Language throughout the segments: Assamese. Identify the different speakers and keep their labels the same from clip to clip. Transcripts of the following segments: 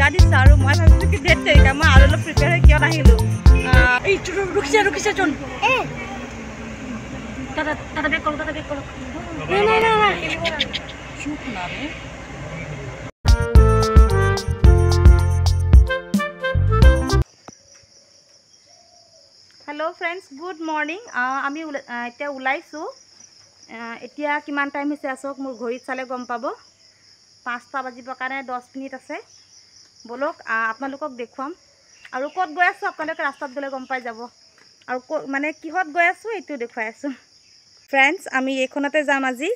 Speaker 1: ঝটকা দিছে আৰু মই ভাবিছোঁ কি ডেট দেৰিকা মই আৰু অলপ প্ৰিপেয়াৰ হৈ কিয় নাহিলোঁ এইটো ৰখিছে চোন দাদা বেক কৰক हेलो फ्रेंड्स गुड मॉर्निंग आमी इतना ओलाइसो इतना किमान टाइम होइसे आसक मोर घड़ीत चाले गम पाब 5टा बाजिब कारण 10 मिनिट आछे बोलक आपनालोকক देखुवाम और कत गई आसो आपनालोके रास्तात गले गम पाई जाब और माने किहत गई आसो एटु देखुवाई आसो फ्रेंड्स आमी एखनते जाम আজি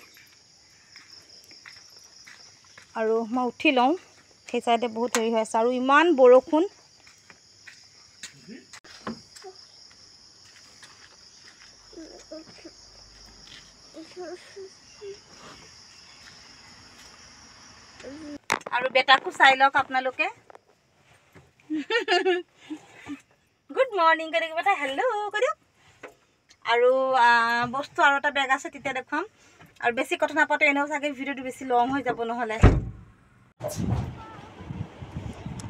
Speaker 1: और मैं उठी लওঁ সেই সাইডে बहुत हेरि হৈ আছে और इमान बरखुण और बेटा को चाई लक आपनालोके गुड मॉर्निंग करि बेटा हेलो करियो और बस्तु और एटा बेग आछे तिते देखुवाम और बेसी कथा नापातो एनो सागे भिडिओটো बेसी लंग हो जाब নহলে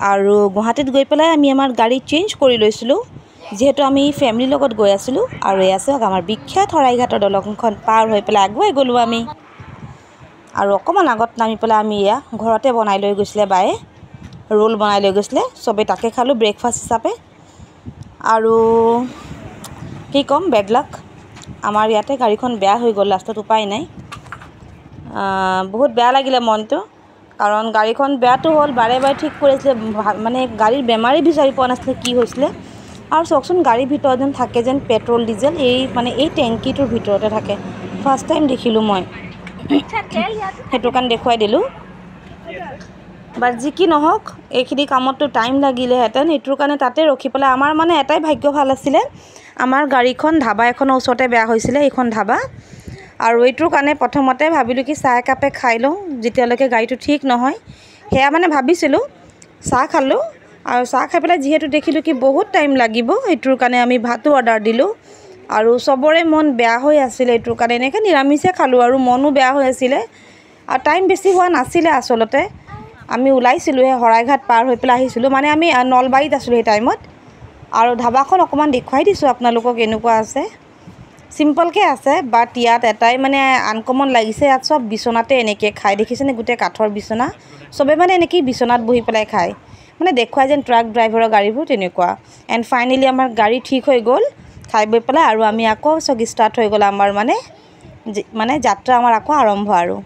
Speaker 1: और गुवाहाटीत गई पेलाय आमी आमार गाड़ी चेंज करि लैसिलो जेहेतु आमी फैमिली लगत गई आसिलो और ए आछे आमार विख्यात हराईघाटर दलंखन पार हो पेलाय आगुवाई गलो आमी और अकमान आगत नामी पेलाय आमी या घरते बनाई लै गइसिले बाए रोल बनाई लै गइसिले सबे ताके खालो ब्रेकफास्ट हिसाबे और कि कम बेड लक आमार याते गाड़ीखन बेया हो गल लास्टत उपाय नाई बहुत बेया लागिले मनतो कारण गाड़ीखन बेयातो हल बारे बारे ठीक करिसिले माने गाड़ीर बेमारी बिचारि पोৱা नाছিলে कि होइसिले और सकसुन गाड़ी भितर जेन थाके जेन पेट्रोल डिजेल ये माने ये टेंकिटोर भितरते थाके फार्स्ट टाइम देखिलो मैं हेतु कान देखुवाई दिलो बार जी कि নহক এইখিনি কামতো টাইম লাগিলে হেতেন এটুৰ কাৰণে তাতে ৰখি পেলাই আমাৰ মানে এটাই ভাগ্য ভাল আছিল আমাৰ গাড়ীখন ধাবা এখনৰ ওচৰতে বেয়া হৈছিল এইখন ধাবা আৰু এইটুৰ কাৰণে প্ৰথমতে ভাবিলো কি চাহ কাপে খাই লওঁ যেতিয়ালৈকে গাড়ীটো ঠিক নহয় হেয়া মানে ভাবিছিলো চাহ খালো और चाह खाई पे जीतु देखिलो कि बहुत टाइम लगे यटर कारण आम भातो अर्डार दिलो और सबरे मन बेया हो आसिले यटर कारण एनेके निरामिषे खालो और मनो बेया हो आसिले और टाइम बेसि हुआ नासिले आसलते आमी ओलाइसिलो हराईघाट पार हो पेলাই आहिसिलो माने आमी नलबारीत आसिलो हे टाइमत और धाबाखन अकमान देखुवाई दिसो आपनालोকক एनुका आछे सिम्पल के आछे बाट इयात एटाई माने आनकमन लागिसे यात सब बिछनाते एनेके खाय देखिसेने गुटे काठर बिछना सबे माने एनेके बिछनात बहि पेলাই खाय माने देखुवाई जेन ट्राक ड्राइवर गाड़ीबो तेनेकुआ एंड फाइनली आमार गाड़ी ठीक हो गल खाई बई पेलाई आरो आमी आको सग स्टार्ट हो गल आमार माने माने यात्रा आमार आको आरम्भ आरो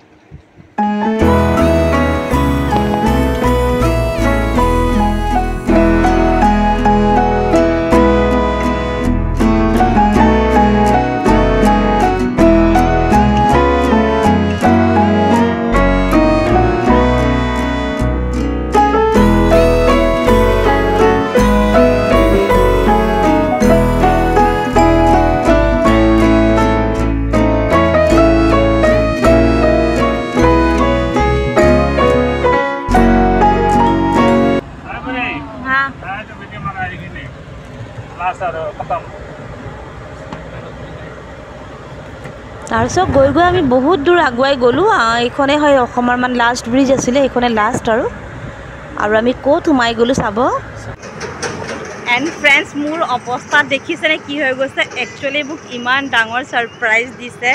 Speaker 1: तारसो गई गई आमी बहुत दूर आगुवाई गलो एखने है अखमार मान लास्ट ब्रिज आसिले एखने लास्ट और आमी कत सोमाई गलो चाब एंड फ्रेंड्स मोर अवस्था देखिसेने कि हो गई एक्चुअली मोक इमान डांगर सरप्राइज दिसे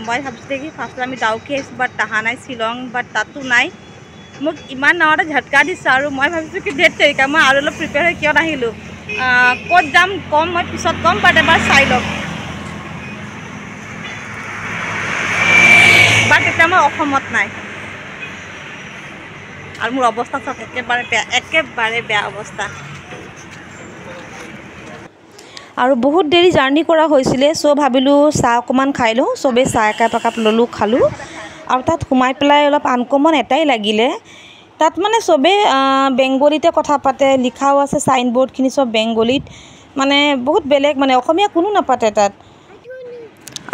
Speaker 1: मैं भाविছিলোঁ कि फार्स्ट आमी डाउकी आइছোঁ बाट ताहा नाई शिलং बाट तातो नाई मोक इमान डांगरटा झटका दिছে और मैं भाविছোঁ कि डेट देरिका मैं और अलप प्रिपेयर हो किय नाहिলোঁ कत जाम कम मैं पिছত कम बाट एबार चाई लक बाट एटा मैं अসমत नाई और मोर अवस्था सब एकेबारे बेया अवस्था और बहुत देरी जार्नी करा होइसिले सो भाबिलो चाह अकमान खाई लो सबे चाह एकाप एकाप ललो खालो और तत सोमाई पेलाई अलप आनकमन एटाई लागिले तत माने सबे बेंगलीते कथा पाते लिखाओ आछे साइन बोर्डखिनि सब बेंगलीत माने बहुत बेलेग माने अखमिया कोनो नापाते तत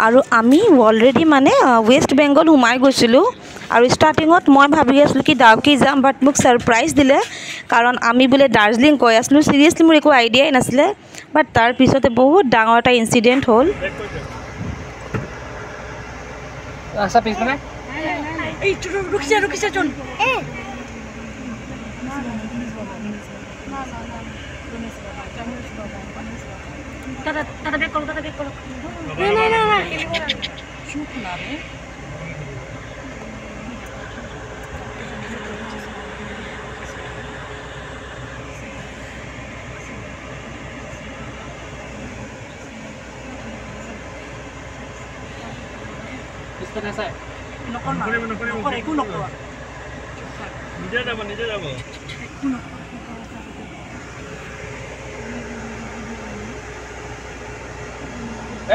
Speaker 1: और आमी अलरेडी माने वेस्ट बेंगल सोमाई गइसिलो और स्टार्टिंगत मैं भाबि आसिलो कि डाउकी जाम बाट मोक सरप्राइज दिले कारण आमी बोले दार्जिलिंग गई आसिलो सिरियसली मोर एको आइडियाई नासिले बाट तार पिछते बहुत डांगर एटा इन्सिडेंट हल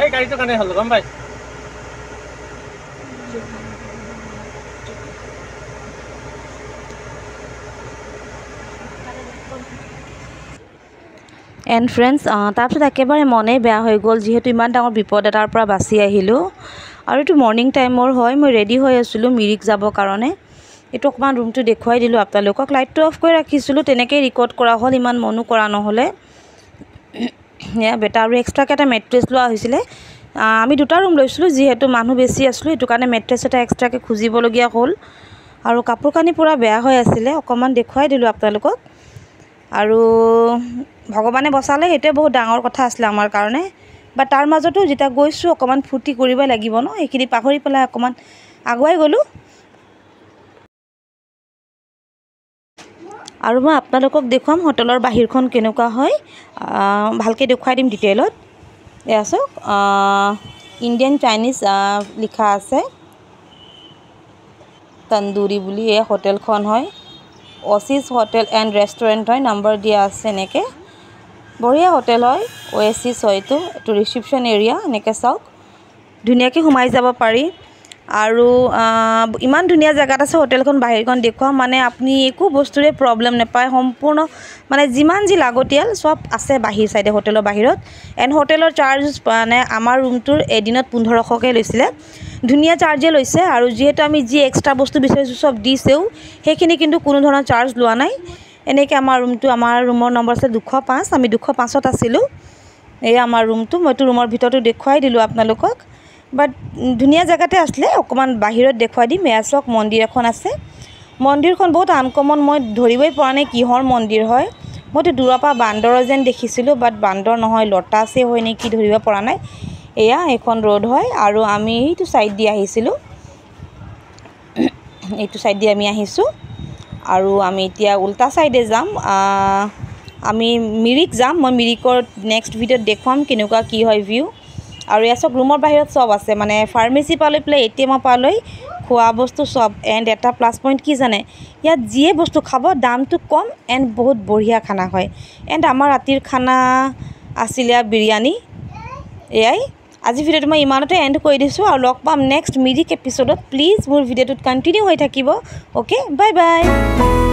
Speaker 2: এই গাড়ীটো কানে হল গম পাই
Speaker 1: এণ্ড ফ্ৰেণ্ডছ তাৰপিছত একেবাৰে মনেই বেয়া হৈ গ'ল যিহেতু ইমান ডাঙৰ বিপদ এটাৰ পৰা বাচি আহিলোঁ আৰু এইটো মৰ্ণিং টাইমৰ হয় মই ৰেডি হৈ আছিলোঁ মিৰিক যাবৰ কাৰণে এইটো অকণমান ৰুমটো দেখুৱাই দিলোঁ আপোনালোকক লাইটটো অফ কৰি ৰাখিছিলোঁ তেনেকৈয়ে ৰেকৰ্ড কৰা হ'ল ইমান মনো কৰা নহ'লে বেটা আৰু এক্সট্ৰাকৈ এটা মেট্ৰেছ লোৱা হৈছিলে আমি দুটা ৰুম লৈছিলোঁ যিহেতু মানুহ বেছি আছিলোঁ সেইটো কাৰণে মেট্ৰেছ এটা এক্সট্ৰাকৈ খুজিবলগীয়া হ'ল আৰু কাপোৰ কানি পূৰা বেয়া হৈ আছিলে অকণমান দেখুৱাই দিলোঁ আপোনালোকক আৰু ভগৱানে বচালে সেইটোৱে বহুত ডাঙৰ কথা আছিলে আমাৰ কাৰণে বা তাৰ মাজতো যেতিয়া গৈছোঁ অকণমান ফূৰ্তি কৰিবই লাগিব ন সেইখিনি পাহৰি পেলাই অকণমান আগুৱাই গ'লোঁ আৰু মই আপোনালোকক দেখুৱাম হোটেলৰ বাহিৰখন কেনেকুৱা হয় ভালকৈ দেখুৱাই দিম ডিটেইলত এয়া চাওক ইণ্ডিয়ান চাইনিজ লিখা আছে তন্দুৰী বুলি এই হোটেলখন হয় অচিছ হোটেল এণ্ড ৰেষ্টুৰেণ্ট হয় নম্বৰ দিয়া আছে এনেকৈ বঢ়িয়া হোটেল হয় অ'এচিছ হয় এইটো ৰিচিপশ্যন এৰিয়া এনেকৈ চাওক ধুনীয়াকৈ সোমাই যাব পাৰি আৰু ইমান ধুনীয়া জেগাত আছে হোটেলখন বাহিৰখন দেখুৱাম মানে আপুনি একো বস্তুৰে প্ৰব্লেম নাপায় সম্পূৰ্ণ মানে যিমান যি লাগতিয়াল চব আছে বাহিৰ চাইডে হোটেলৰ বাহিৰত এণ্ড হোটেলৰ চাৰ্জ মানে আমাৰ ৰুমটোৰ এদিনত 1500কৈ লৈছিলে ধুনীয়া চাৰ্জে লৈছে আৰু যিহেতু আমি যি এক্সট্ৰা বস্তু বিচাৰিছোঁ চব দিছেও সেইখিনি কিন্তু কোনো ধৰণৰ চাৰ্জ লোৱা নাই এনেকৈ আমাৰ ৰুমৰ নম্বৰ আছে 205 আমি 205ত আছিলোঁ এই আমাৰ ৰুমটো মইতো ৰুমৰ ভিতৰতো দেখুৱাই দিলোঁ আপোনালোকক বাট ধুনীয়া জেগাতে আছিলে অকণমান বাহিৰত দেখুৱাই দিম এয়া চাওক মন্দিৰ এখন আছে মন্দিৰখন বহুত আনকমন মই ধৰিবই পৰা নাই কিহৰ মন্দিৰ হয় মইতো দূৰৰ পৰা বান্দৰ যেন দেখিছিলোঁ বাট বান্দৰ নহয় লটাছে হয় নেকি ধৰিব পৰা নাই এয়া এখন ৰোড হয় আৰু আমি এইটো ছাইড দি আহিছিলোঁ এইটো ছাইড দি আমি আহিছোঁ আৰু আমি এতিয়া উল্টা ছাইডে যাম আমি মিৰিক যাম মই মিৰিকৰ নেক্সট ভিডিঅ'ত দেখুৱাম কেনেকুৱা কি হয় ভিউ আৰু এয়া চব ৰুমৰ বাহিৰত চব আছে মানে ফাৰ্মেচি পালৈ পেলাই ATM পালৈ খোৱা বস্তু চব এণ্ড এটা প্লাছ পইণ্ট কি জানে ইয়াত যিয়ে বস্তু খাব দামটো কম এণ্ড বহুত বঢ়িয়া খানা হয় এণ্ড আমাৰ ৰাতিৰ খানা আছিলে বিৰিয়ানী এয়াই আজি ভিডিঅ'টো মই ইমানতে এণ্ড কৰি দিছোঁ আৰু লগ পাম নেক্সট মিৰিক এপিছ'ডত প্লিজ মোৰ ভিডিঅ'টোত কণ্টিনিউ হৈ থাকিব অ'কে বাই বাই